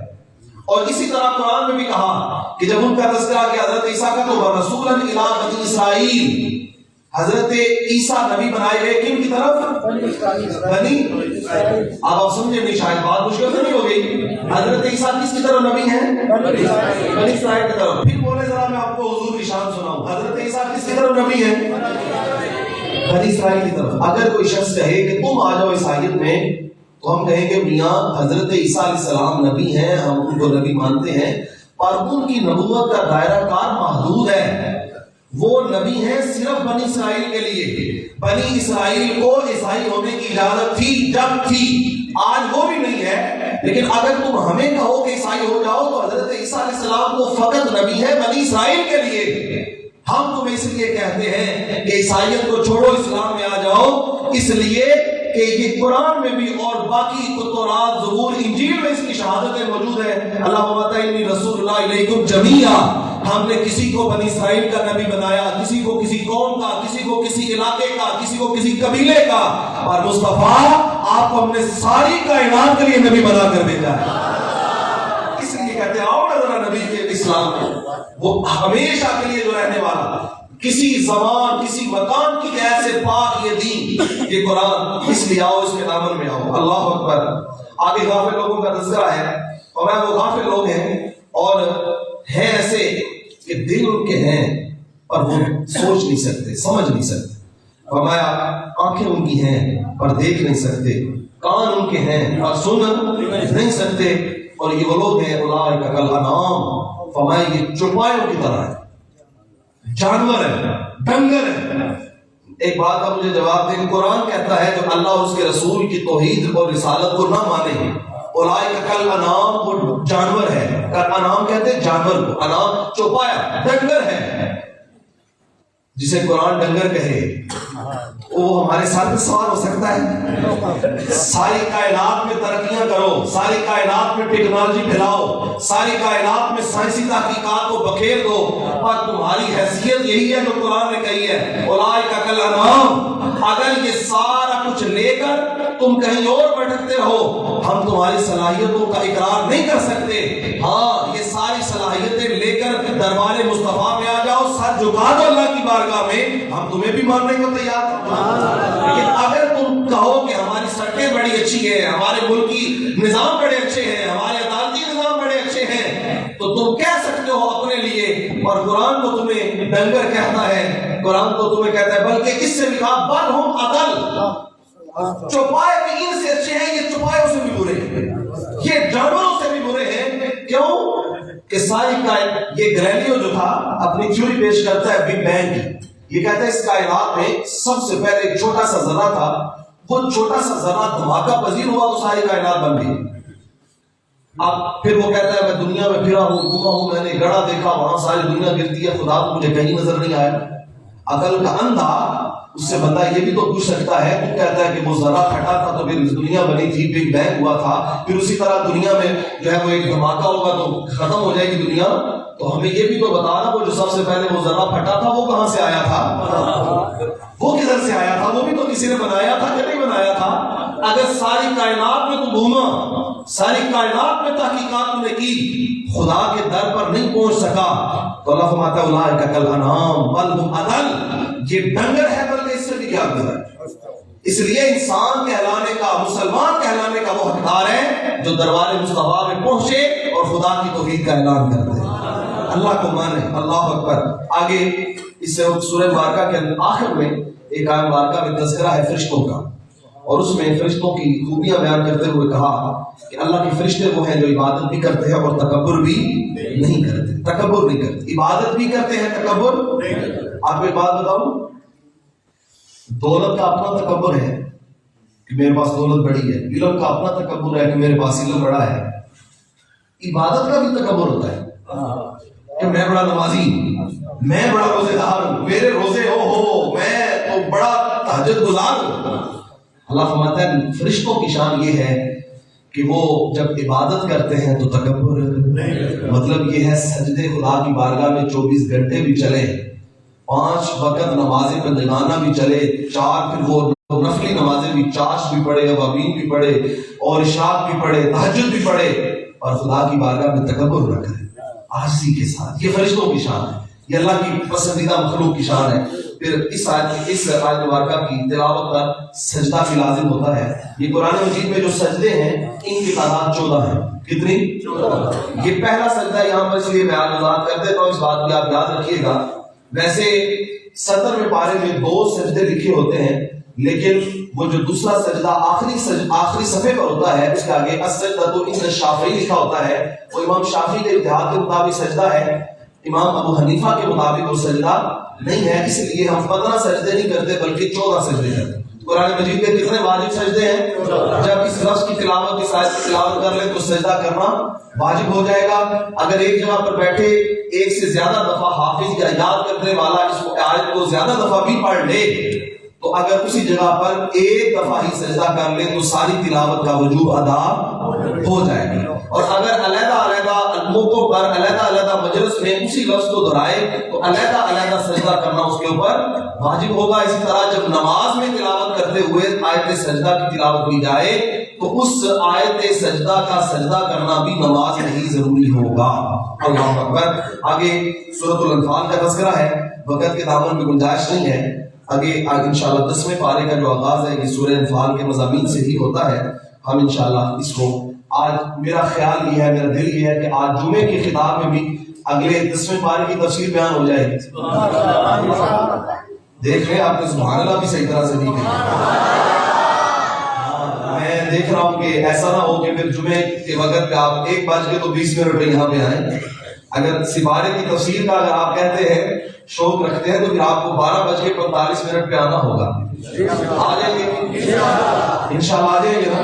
اور اسی طرح قرآن میں بھی کہا کہ جب ان کا تذکرہ کیا حضرت عیسیٰ کا تو رسولا الی بنی اسرائیل، حضرت عیسیٰ نبی بنائے گئے کن کی طرف؟ بنی اسرائیل۔ اب آپ سمجھے نہیں، شاید بات مشکل نہیں ہو گئی۔ حضرت عیسیٰ کس کی طرف نبی ہیں؟ بنی اسرائیل کی طرف۔ پھر بولے ذرا میں آپ کو حضور کی شان سناؤں، حضرت عیسیٰ کس کی طرف نبی ہیں؟ بنی اسرائیل کی طرف۔ اگر کوئی شخص کہے کہ تم آ جاؤ عیسائیت میں تو ہم کہیں گے میاں حضرت عیسیٰ علیہ السلام نبی ہیں، ہم ان کو نبی مانتے ہیں، پر ان کی نبوت کا دائرہ کار محدود ہے۔ وہ نبی ہیں صرف بنی اسرائیل کے لیے، بنی اسرائیل کو عیسائی ہونے کی اجازت تھی جب تھی، آج وہ بھی نہیں ہے۔ لیکن اگر تم ہمیں کہو کہ عیسائی ہو جاؤ تو حضرت عیسیٰ علیہ السلام کو فقط نبی ہے بنی اسرائیل کے لیے۔ ہم تمہیں اس لیے کہتے ہیں کہ عیسائیت کو چھوڑو اسلام میں آ جاؤ، اس لیے کہ یہ قرآن میں بھی اور باقی تورات، زبور، انجیل میں اس کی شہادتیں موجود ہیں۔ اللہ فرماتا ہے انی رسول اللہ الیکم جمیعا، ہم نے کسی کو بنی اسرائیل کا نبی بنایا، کسی کو کسی قوم کا، کسی کو کسی علاقے کا، کسی کو کسی قبیلے کا، اور مصطفیٰ آپ کو ہم نے ساری کائنات کے لیے نبی بنا کر بھیجا ہے۔ اس لیے کہتے ہیں آؤ نا ذرا نبی کے اسلام میں، وہ ہمیشہ کے لیے جو رہنے والا، کسی زمان کسی مکان کی قید سے پاک یہ دین، یہ قرآن، اس لیے آؤ، اس کے دامن میں آؤ۔ اللہ اکبر۔ آگے غافل لوگوں کا تذکرہ ہے، اور وہ غافل لوگ ہیں اور ہیں ایسے کہ دل ان کے ہیں پر وہ سوچ نہیں سکتے، سمجھ نہیں سکتے۔ فرمایا آنکھیں ان کی ہیں پر دیکھ نہیں سکتے، کان ان کے ہیں اور سن نہیں سکتے، اور یہ وہ لوگ ہیں اولئک کالانعام، فرمایا یہ چوپایوں کی طرح ہے، جانور ہے، ڈنگر ہے۔ ایک بات کا مجھے جواب دیں، قرآن کہتا ہے جو اللہ اور اس کے رسول کی توحید اور رسالت کو نہ مانے، اولئک کالانعام، وہ جانور ہے۔ انعام کہتے ہیں جانور کو، انعام چوپایا، ڈنگر ہے۔ جسے قرآن ڈنگر کہے وہ ہمارے ساتھ میں سوال ہو سکتا ہے؟ ساری کائنات میں ترقیاں کرو، ساری کائنات میں ٹیکنالوجی پھیلاؤ، ساری کائنات میں سائنسی تحقیقات کو بکھیر دو، اور تمہاری حیثیت یہی ہے جو قرآن نے کہی ہے اولئک کالانعام۔ اگر یہ سارا کچھ لے کر تم کہیں اور بھٹکتے رہو، ہم تمہاری صلاحیتوں کا اقرار نہیں کر سکتے۔ ہاں یہ ساری صلاحیتیں لے کر دربار مصطفیٰ میں آ جاؤ، سر جھکا دو اللہ کی بارگاہ میں، ہم تمہیں بھی ماننے کو تیار ہیں۔ لیکن اگر تم کہو کہ ہماری سڑکیں بڑی بڑی اچھی ہے, ہمارے ملک کی نظام بڑے اچھے ہیں, ہمارے عدالتی نظام بڑے اچھے ہیں, تو تم کہہ سکتے ہو اپنے لیے. اور قرآن تو تمہیں ڈنگر کہتا ہے, قرآن تو تمہیں کہتا ہے بلکہ اس سے بھی کہا بل ہم عدل, چوپائے بھی ان سے اچھے ہیں, یہ چوپایوں سے بھی برے ہیں, یہ جانوروں سے بھی برے ہیں. کیوں کہ ساری کائنات, یہ گلیلیو جو تھا اپنی تھیوری پیش کرتا ہے بگ بینگ کی, یہ کہتا ہے اس کائنات میں سب سے پہلے ایک چھوٹا سا ذرہ تھا, وہ چھوٹا سا ذرہ دھماکہ پذیر ہوا تو ساری کائنات بن گئی. اب پھر وہ کہتا ہے میں دنیا میں پھرا ہوں, گھوما ہوں, میں نے گڑھا دیکھا, وہاں ساری دنیا گرتی ہے, خدا تو مجھے کہیں نظر نہیں آیا. عقل کا اندھا اس سے بندہ یہ بھی تو پوچھ سکتا ہے, تو کہتا ہے کہ وہ ذرہ پھٹا تھا تو پھر دنیا بنی تھی, بگ بینگ ہوا تھا, پھر اسی طرح دنیا میں جو ہے وہ ایک دھماکہ ہوگا تو ختم ہو جائے گی دنیا. تو ہمیں یہ بھی تو بتانا وہ جو سب سے پہلے وہ ذرہ پھٹا تھا وہ کہاں سے آیا تھا, وہ کدھر سے آیا تھا, وہ بھی تو کسی نے بنایا تھا کہ نہیں بنایا تھا. اگر ساری کائنات میں تو گھوما, ساری کائنات میں تحقیقات نے کی, خدا کے در پر نہیں پہنچ سکا, تو اللہ فرماتا ہے اولئک کالانعام بل ھم اضل, یہ ڈنگر ہے بلکہ اس سے بھی کیا گزر. اس لیے انسان کہلانے کا, مسلمان کہلانے کا وہ حقدار ہے جو دربار مصطفیٰ میں پہنچے اور خدا کی توحید کا اعلان کرتے ہیں, اللہ کو مانے. اللہ اکبر. آگے اس سے سورہ مبارکہ کے آخر میں ایک آیت مبارکہ میں تذکرہ ہے فرشتوں کا, اور اس میں فرشتوں کی خوبیاں بیان کرتے ہوئے کہا کہ اللہ کے فرشتے وہ ہیں جو عبادت بھی کرتے ہیں اور تکبر بھی نہیں کرتے. تکبر نہیں کرتے, عبادت بھی کرتے ہیں, تکبر. آپ کو ایک بات بتاؤں, دولت کا اپنا تکبر ہے کہ میرے پاس دولت بڑی ہے, علم کا اپنا تکبر ہے کہ میرے پاس علم بڑا ہے, عبادت کا بھی تکبر ہوتا ہے کہ میں بڑا نمازی ہوں, میں بڑا روزے دار ہوں, میرے روزے ہو, میں تو بڑا تہجد گزار ہوں. اللہ فرماتا ہے فرشتوں کی شان یہ ہے کہ وہ جب عبادت کرتے ہیں تو تکبر, مطلب یہ ہے سجدے خدا کی بارگاہ میں 24 گھنٹے بھی چلے, 5 وقت نمازیں پنجگانہ بھی چلے, 4 پھر وہ نفلی نمازیں بھی, چاش بھی پڑھے, اوابین بھی پڑھے, اور عشاء بھی پڑھے, تہجد بھی پڑھے, اور خدا کی بارگاہ میں تکبر نہ کرے عاجزی کے ساتھ. یہ فرشتوں کی شان ہے, یہ اللہ کی پسندیدہ مخلوق کی شان ہے. پھر اس آیت مبارکہ کی تلاوت پر سجدہ بھی لازم ہوتا ہے. یہ قرآن مجید میں جو سجدے ہیں ان کی تعداد 14 ہے. کتنی؟ 14. یہ پہلا سجدہ یہاں پر اس لیے بیان وضاحت کر دیتا ہوں, اس بات کی آپ یاد رکھیے گا. ویسے 70 پارے میں 2 سجدے لکھے ہوتے ہیں, لیکن وہ جو دوسرا سجدہ آخری صفحے پر ہوتا ہے اس کے آگے السجدۃ عند الشافعی لکھا ہوتا ہے, وہ امام شافعی کے اتحاد کے مطابق سجدہ ہے, امام ابو حنیفہ کے مطابق وہ سجدہ نہیں ہے. اس لیے ہم 15 سجدے نہیں کرتے بلکہ 14 سجدے کرتے. قرآن مجید کے کتنے واجب سجدے ہیں؟ جب اس لفظ کی تلاوت, اس آیت کی تلاوت کر لیں تو سجدہ کرنا واجب ہو جائے گا. اگر ایک جگہ پر بیٹھے ایک سے زیادہ دفعہ حافظ یا یاد کرنے والا اس آیت کو زیادہ دفعہ بھی پڑھ لے, تو اگر اسی جگہ پر ایک دفعہ ہی سجدہ کر لے تو ساری تلاوت کا وجوب ادا ہو جائے گا. اور اگر علیحدہ موقعوں پر علیحدہ مجلس میں اسی لفظ کو دہرائے تو علیحدہ سجدہ کرنا اس کے اوپر واجب ہوگا. اسی طرح جب نماز میں تلاوت کرتے ہوئے آیت سجدہ کی تلاوت کی جائے تو اس آیت سجدہ کا سجدہ کرنا بھی نماز میں ہی ضروری ہوگا. اللہ اکبر. آگے سورۃ الانفال کا تذکرہ ہے, وقت کے دامن میں گنجائش نہیں ہے. آگے انشاءاللہ 10ویں پارے کا جو آغاز ہے یہ سورہ انفال کے مضامین سے ہی ہوتا ہے. ہم انشاءاللہ اس کو آج, میرا خیال یہ ہے, میرا دل یہ ہے کہ آج جمعے کے خطاب میں بھی اگلے 10ویں پارے کی تفسیر بیان ہو جائے گی. دیکھ رہے آپ نے سبحان اللہ بھی صحیح طرح سے نہیں کہا. میں دیکھ رہا ہوں کہ ایسا نہ ہو کہ پھر جمعے کے وقت پہ آپ 1:20 پہ یہاں پہ آئیں. اگر سپارے کی تفسیر کا اگر آپ کہتے ہیں, شوق رکھتے ہیں, تو پھر آپ کو 12:45 پہ آنا ہوگا. آ جائیں گے انشاءاللہ, آ جائیں گے نا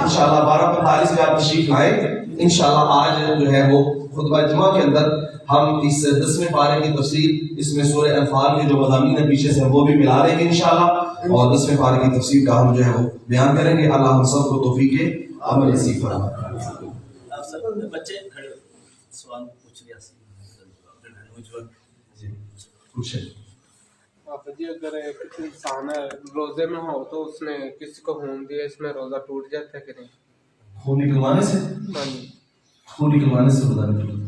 انشاءاللہ. 12:45 پہ آپ تشریف لائیں انشاءاللہ. آج جو ہے وہ خطبہ جمعہ کے اندر ہم اس 10ویں پارے کی تفسیر, اس میں سورہ انفال کے جو مضامین ہیں پیچھے سے وہ بھی ملا لیں گے انشاءاللہ, اور 10ویں پارے کی تفسیر کا ہم جو ہے وہ بیان کریں گے. اللہ ہم سب کو توفیق عمل نصیب فرمائے. بچے کھڑے سوال پوچھ لیا جی. اگر ایک انسان روزے میں ہو تو اس نے کسی کو خون دیا, اس میں روزہ ٹوٹ جاتا ہے کہ نہیں؟ خون نکلوانے سے, خون نکلوانے سے روزہ نہیں ٹوٹتا.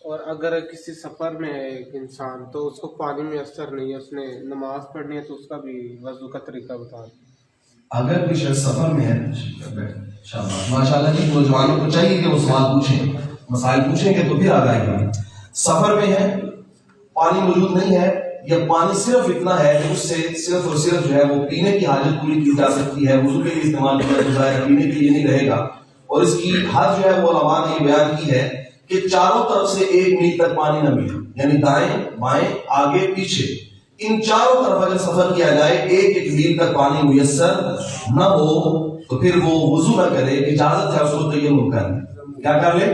اور اگر کسی سفر میں ہے ایک انسان تو اس کو پانی میں اثر نہیں ہے, اس نے نماز پڑھنی ہے, تو اس کا بھی وضو کا طریقہ بتا دیں. اگر کوئی شخص سفر میں ہے ماشاء اللہ جی نوجوانوں کو چاہیے کہ وہ سوال پوچھیں، مسائل پوچھیں گے تو پھر آگاہی ہوگی. سفر میں ہے، پانی موجود نہیں ہے، یا پانی صرف اتنا ہے کہ اس سے صرف اور صرف جو ہے وہ پینے کی حاجت پوری کی جا سکتی ہے، وضو کے لیے استعمال کیا جاتا ہے، پینے کے لیے نہیں رہے گا. اور اس کی حد جو ہے وہ علماء نے یہ بیان کی ہے کہ چاروں طرف سے 1 میل تک پانی نہ ملے، یعنی دائیں بائیں آگے پیچھے ان چاروں طرف اگر سفر کیا جائے 1 میل تک پانی میسر نہ ہو تو پھر وہ وضو نہ کرے، اجازت ہے اس کو تیمم کرنے. کیا کر لے؟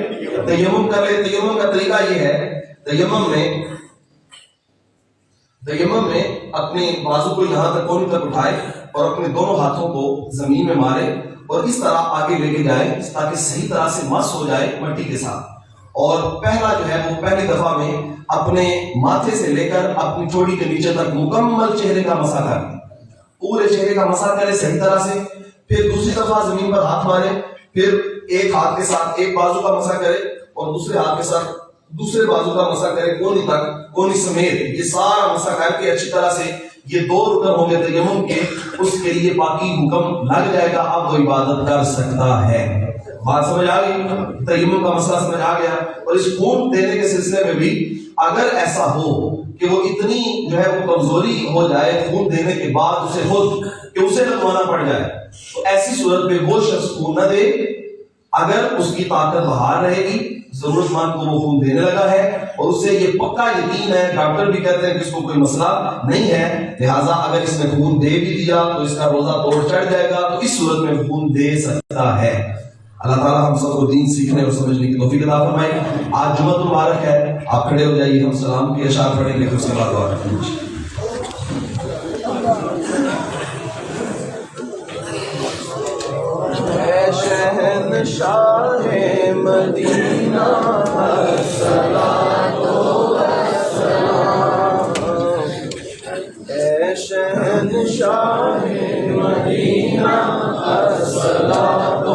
تیمم کر لے. تیمم کا طریقہ یہ ہے، تیمم میں اپنے بازو کو یہاں تک کونی تک اٹھائے اور اپنے دونوں ہاتھوں کو زمین میں مارے اور اس طرح آگے لے کے جائے تاکہ صحیح طرح سے مس ہو جائے مٹی کے ساتھ. اور پہلا جو ہے وہ پہلی دفعہ میں اپنے ماتھے سے لے کر اپنی چوٹی کے نیچے تک مکمل چہرے کا مسح کرے، پورے چہرے کا مسح کرے صحیح طرح سے. پھر دوسری دفعہ زمین پر ہاتھ مارے، پھر ایک ہاتھ کے ساتھ ایک بازو کا مسح کرے اور دوسرے ہاتھ کے ساتھ دوسرے بازو کا مسح کرے، کونی تک، کونی سمیت یہ سارا مسح کر کے اچھی طرح سے. یہ 2 رکن ہوں گے تیمم کے، اس کے لیے پاکی حکم لگ جائے گا، اب وہ عبادت کر سکتا ہے. بات سمجھ آ گئی؟ تیمم کا مسئلہ سمجھ آ گیا. اور اس خون دینے کے سلسلے میں بھی اگر ایسا ہو کہ وہ اتنی جو ہے وہ کمزوری ہو جائے خون دینے کے بعد اسے خود کہ اسے لگوانا پڑ جائے، تو ایسی صورت میں وہ شخص خون نہ دے. اگر اس کی طاقت بحال رہے گی، ضرورت مند کو وہ خون دینے لگا ہے اور اس سے یہ پکا یقین ہے، ڈاکٹر بھی کہتے ہیں کہ اس کو کوئی مسئلہ نہیں ہے، لہٰذا اگر اس نے خون دے بھی دیا تو اس کا روزہ توڑ چڑھ جائے گا، تو اس صورت میں خون دے سکتا ہے. اللہ تعالیٰ ہم سب کو دین سیکھنے اور سمجھنے کی توفیق عطا فرمائے. آج جمعہ مبارک ہے، آپ کھڑے ہو جائیے، ہم سلام کے اشعار پڑھیں گے، پھر اس کے بعد دعا کریں گے. اے شہنشاہ مدینہ الصلاۃ والسلام، اے شہنشاہ مدینہ الصلاۃ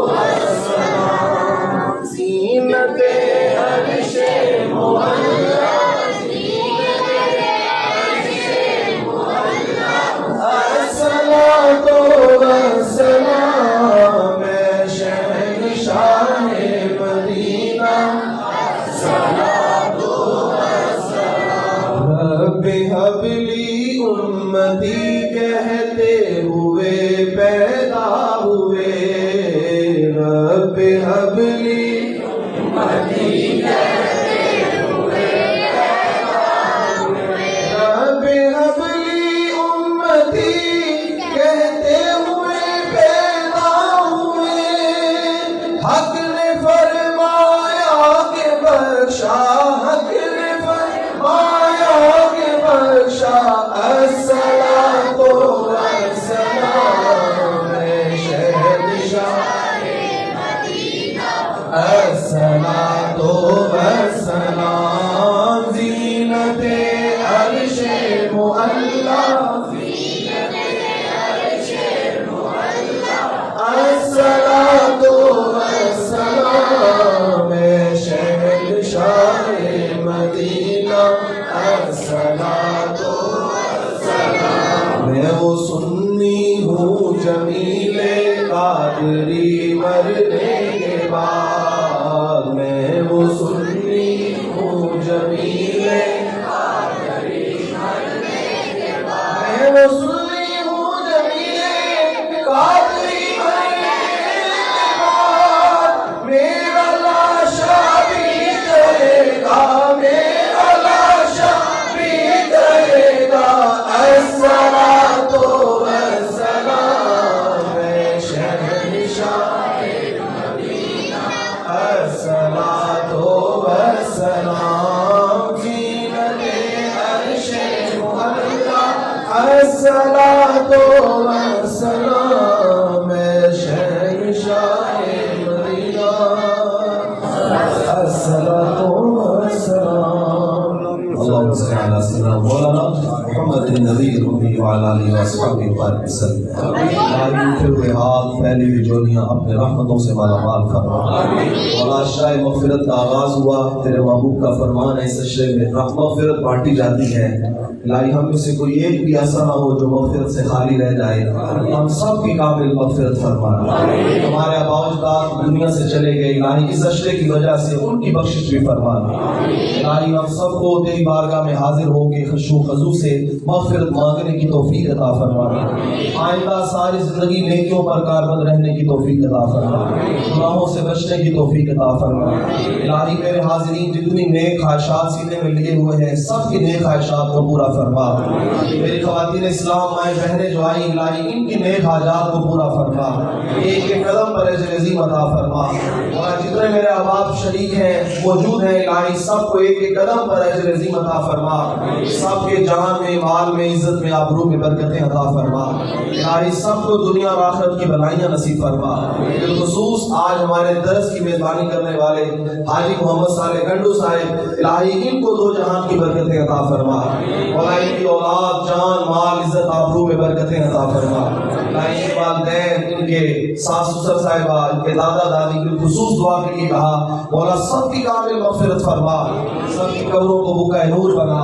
والسلام، زینت عرش معلا، الصلاۃ والسلام، اے شہنشاہ مدینہ الصلاۃ والسلام، رب هب لی امتی کہتے ہوئے پیدا ہوئے، رب هب لی امتی کہتے ہوئے پیدا ہوئے، رب هب لی امتی کہتے ہوئے پیدا ہوئے، حق نے فرمایا کہ بخشا، حق نے فرمایا کہ بخشا، الصلاۃ والسلام، اے شہنشاہ مدینہ الصلاۃ والسلام، زینت عرش معلا، الصلاۃ والسلام، اے شہنشاہ مدینہ الصلاۃ والسلام، میں وہ سنی ہوں جمیل قادری مرنے کے بعد، میں وہ سنی ہوں جمیل قادری مرنے کے بعد، میں وہ سنی ہوں جمیل قادری مرنے کے بعد، میرا لاشا بھی کرے گا، میرا لاشا بھی کرے گا، الصلاۃ والسلام، اے شہنشاہ مدینہ الصلاۃ والسلام، زینت عرش معلا، الصلاۃ والسلام، اے شہنشاہ مدینہ الصلاۃ والسلام. اللهم صل على سيدنا مولانا محمد النبي الأمي وعلى آله وأصحابه وسلم. ہماری اٹھے ہوئے ہاتھ پھیلی ہوئی جولیاں اپنے رحمتوں سے مالا مال فرما. اور آج شاہ مغفرت کا آغاز ہوا. تیرے محبوب کا فرمان ہے اس اشرے میں مغفرت بانٹی جاتی ہے. الہی ہم میں سے کوئی ایک بھی ایسا نہ ہو جو مغفرت سے خالی رہ جائے. ہم سب کی قابل مغفرت فرمانا. ہمارے آباء و اجداد دنیا سے چلے گئے, الہی اس اشرے کی وجہ سے ان کی بخشش بھی فرمانا. الہی ہم سب کو تیری بارگاہ میں حاضر ہو کے خشوع و خضوع سے مغفرت مانگنے کی توفیق عطا فرمانا. آئندہ ساری زندگی نیکیوں پر کاربند رہنے کی توفیق عطا فرمانا. گناہوں سے بچنے کی توفیق عطا فرمانا. الہی میرے حاضرین جتنی نیک خواہشات سینے میں لیے ہوئے ہیں سب کی نیک خواہشات کو پورا فرما. میری خواتین اسلام مائیں بہنیں جو آئی الہی ان کی نیک حاجات کو پورا فرما. ایک ایک قدم پر اجر عظیم عطا فرما. اور جتنے میرے احباب شریک ہیں موجود ہیں الہی سب کو ایک ایک قدم پر اجر عظیم عطا فرما. سب کے جان میں مال میں عزت میں آبرو میں برکتیں عطا فرما. الہی سب کو دنیا اور آخرت کی بھلائیاں نصیب فرما. بالخصوص آج ہمارے درس کی میزبانی کرنے والے حاجی محمد صالح گنڈو صاحب الہی ان کو دو جہان کی برکتیں عطا فرما. الہی ان کی اولاد جان مال عزت آبرو میں برکتیں عطا فرما. الہی ان کے والدین ان کے ساس سسر صاحبہ ان کے دادا دادی بالخصوص دعا کے لیے کہا مولا سب کی قابل مغفرت فرما. سب کی قبروں کو بقع نور بنا.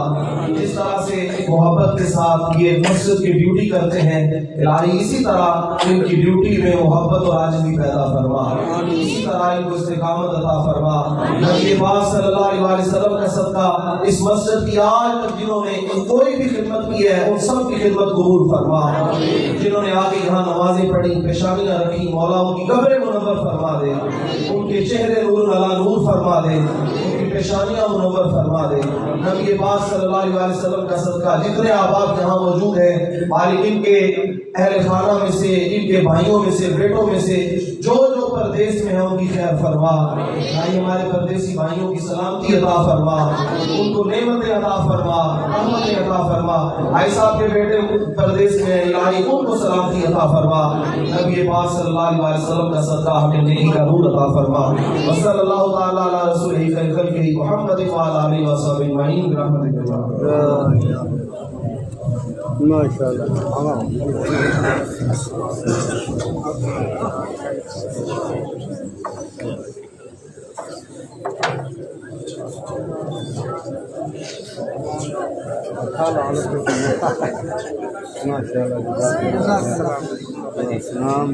جس طرح سے محبت کے ساتھ یہ مسجد کی ڈیوٹی کرتے ہیں الہی اسی طرح ان کی ڈیوٹی میں محبت اور عاجزی پیدا فرما. اسی طرح ان کو استقامت عطا فرما. نبی پاک صلی اللہ علیہ وسلم کا صدقہ اس مسجد کی آج تک جنہوں نے کوئی بھی خدمت کی ہے ان سب کی خدمت قبول فرما. جنہوں نے آگے یہاں نمازیں پڑھی پیشانیاں رکھی مولا ان کی قبریں منور فرما دے. ان کے چہرے نور علی نور فرما دے. ان کی پیشانیاں منور فرما دے. نبی پاک صلی اللہ علیہ وسلم کا صدقہ جتنے احباب یہاں موجود ہیں مالک ان کے اہل خانہ میں سے ان کے بھائیوں میں سے بیٹوں میں سے جو جو پردیس میں ہیں ان کی خیر فرما. بھائی ہمارے پردیسی بھائیوں کی سلامتی عطا فرما. ان کو نعمتیں عطا فرما رحمتیں عطا فرما. بھائی صاحب کے بیٹے پردیس میں الہی ان کو سلامتی عطا فرما. نبی پاک صلی اللہ علیہ وسلم کا صدقہ ہمیں نیکی کا نور عطا فرما. وصلی اللہ تعالی علی رسولہ خیر خلقہ محمد وعلی آلہ وصحبہ اجمعین برحمتک یا ماشاءاللہ. السلام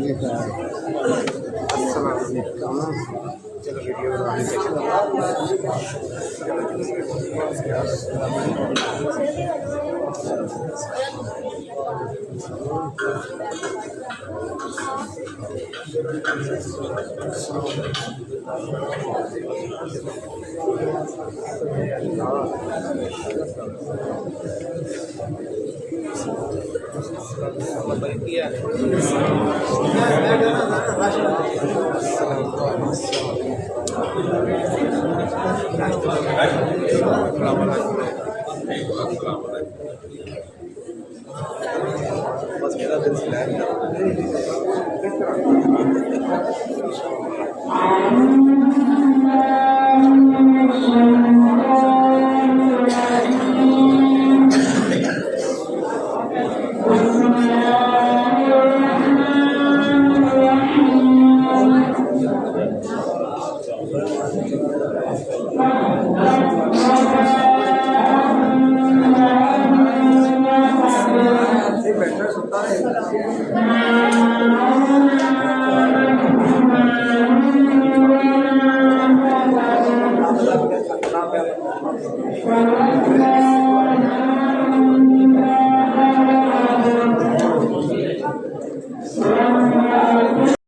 Thank you.